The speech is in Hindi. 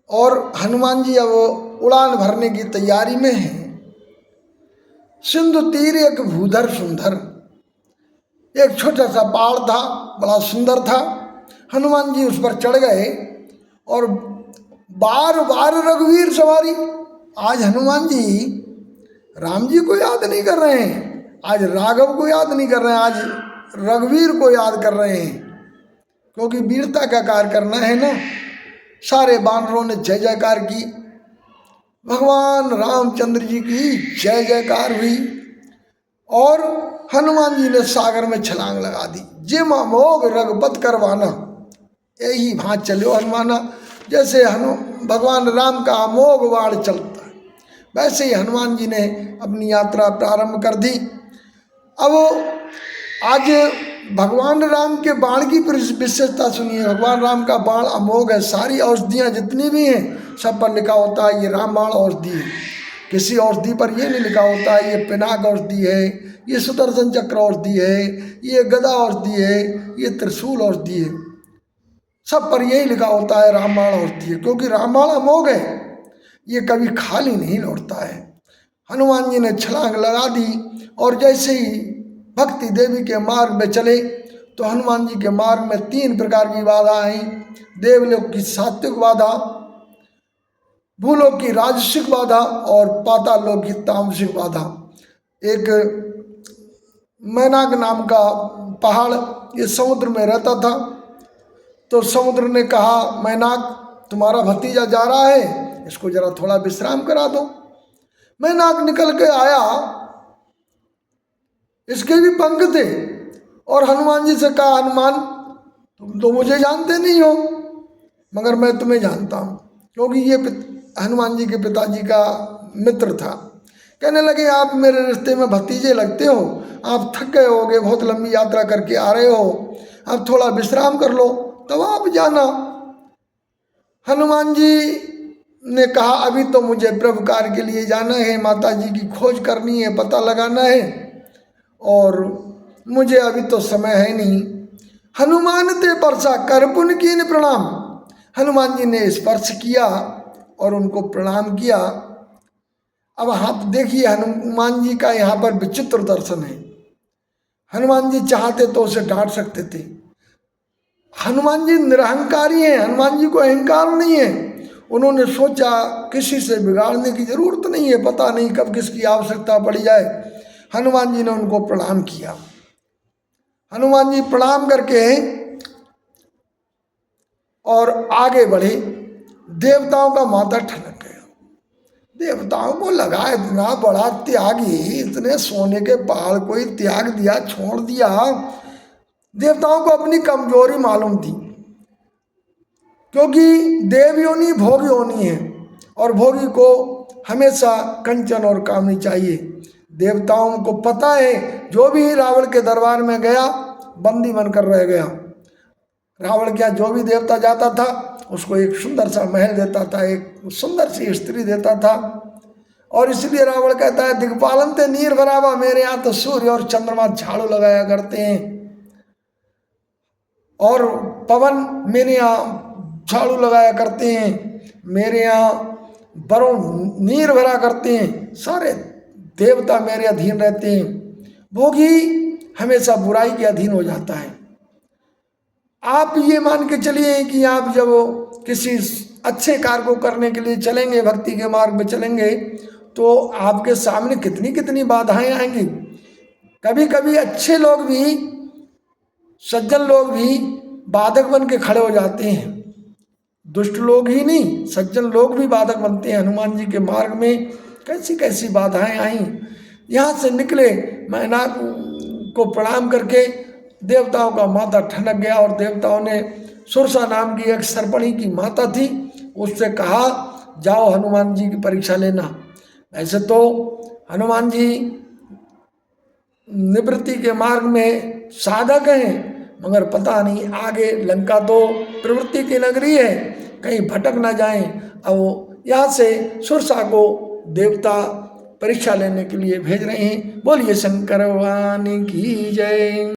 और हनुमान जी अब उड़ान भरने की तैयारी में हैं। सिंधु तीर एक भूधर सुंदर, एक छोटा सा पहाड़ था, बड़ा सुंदर था। हनुमान जी उस पर चढ़ गए और बार बार रघुवीर सवारी। आज हनुमान जी राम जी को याद नहीं कर रहे हैं, आज राघव को याद नहीं कर रहे हैं, आज रघुवीर को याद कर रहे हैं, क्योंकि वीरता का कार्य करना है ना। सारे बानरों ने जय जयकार की, भगवान रामचंद्र जी की जय जयकार हुई और हनुमान जी ने सागर में छलांग लगा दी। जिम अमोघ रघुपत करवाना, यही भांज चलो हनुमाना। जैसे भगवान राम का अमोघ बाण चलता है, वैसे ही हनुमान जी ने अपनी यात्रा प्रारंभ कर दी। अब आज भगवान राम के बाण की विशेषता सुनिए। भगवान राम का बाण अमोघ है। सारी औषधियाँ जितनी भी हैं सब पर लिखा होता है ये रामबाण औषधि है। किसी औषधि पर ये नहीं लिखा होता है ये पिनाक औषधि है, ये सुदर्शन चक्र औषधि है, ये गदा औषधि है, ये त्रिशूल औषधि है। सब पर यही लिखा होता है रामबाण औषधि है, क्योंकि रामबाण अमोघ है, ये कभी खाली नहीं लौटता है। हनुमान जी ने छलांग लगा दी और जैसे ही भक्ति देवी के मार्ग में चले तो हनुमान जी के मार्ग में 3 प्रकार की बाधा आई। देवलोक की सात्विक बाधा, भूलोक की राजसिक बाधा और पाताल लोक की तामसिक बाधा। एक मैनाक नाम का पहाड़ ये समुद्र में रहता था, तो समुद्र ने कहा मैनाक तुम्हारा भतीजा जा रहा है, इसको जरा थोड़ा विश्राम करा दो। मैनाक निकल के आया, इसके भी पंख थे और हनुमान जी से कहा हनुमान तुम तो मुझे जानते नहीं हो, मगर मैं तुम्हें जानता हूँ, क्योंकि ये हनुमान जी के पिताजी का मित्र था। कहने लगे आप मेरे रिश्ते में भतीजे लगते हो, आप थक गए होगे, बहुत लंबी यात्रा करके आ रहे हो, अब थोड़ा विश्राम कर लो तब आप जाना। हनुमान जी ने कहा अभी तो मुझे प्रभु कार्य के लिए जाना है, माता जी की खोज करनी है, पता लगाना है और मुझे अभी तो समय है नहीं। हनुमान ते परसा कर पुन कीन प्रणाम। हनुमान जी ने स्पर्श किया और उनको प्रणाम किया। अब आप देखिए हनुमान जी का यहाँ पर विचित्र दर्शन है। हनुमान जी चाहते तो उसे डांट सकते थे। हनुमान जी निरहंकारी हैं, हनुमान जी को अहंकार नहीं है। उन्होंने सोचा किसी से बिगाड़ने की जरूरत नहीं है, पता नहीं कब किसकी आवश्यकता पड़ी जाए। हनुमान जी ने उनको प्रणाम किया। हनुमान जी प्रणाम करके और आगे बढ़े। देवताओं का माथा ठनक गया। देवताओं को लगा इतना बड़ा त्यागी, इतने सोने के पहाड़ को ही त्याग दिया, छोड़ दिया। देवताओं को अपनी कमजोरी मालूम थी, क्योंकि देव योनि भोग योनि है और भोगी को हमेशा कंचन और कामनी चाहिए। देवताओं को पता है जो भी रावण के दरबार में गया बंदी बनकर रह गया। रावण क्या जो भी देवता जाता था उसको एक सुंदर सा महल देता था, एक सुंदर सी स्त्री देता था। और इसलिए रावण कहता है दिग्पालन ते नीर बराबर, मेरे यहाँ तो सूर्य और चंद्रमा झाड़ू लगाया करते हैं और पवन मेरे यहाँ झाड़ू लगाया करते हैं, मेरे यहाँ बरों नीर भरा करते हैं, सारे देवता मेरे अधीन रहते हैं। भोगी हमेशा बुराई के अधीन हो जाता है। आप ये मान के चलिए कि आप जब किसी अच्छे कार्य को करने के लिए चलेंगे, भक्ति के मार्ग में चलेंगे, तो आपके सामने कितनी कितनी बाधाएं आएंगी। कभी कभी अच्छे लोग भी, सज्जन लोग भी बाधक बन के खड़े हो जाते हैं। दुष्ट लोग ही नहीं, सज्जन लोग भी बाधक बनते हैं। हनुमान जी के मार्ग में कैसी कैसी बाधाएं आई। यहाँ से निकले, मैनाक को प्रणाम करके देवताओं का माथा ठनक गया और देवताओं ने सुरसा नाम की एक सर्पणी की माता थी, उससे कहा जाओ हनुमान जी की परीक्षा लेना। वैसे तो हनुमान जी निवृत्ति के मार्ग में साधक हैं, मगर पता नहीं आगे लंका तो प्रवृत्ति की नगरी है, कहीं भटक ना जाएं। अब यहाँ से सुरसा को देवता परीक्षा लेने के लिए भेज रहे हैं। बोलिए शंकर भगवान की जय।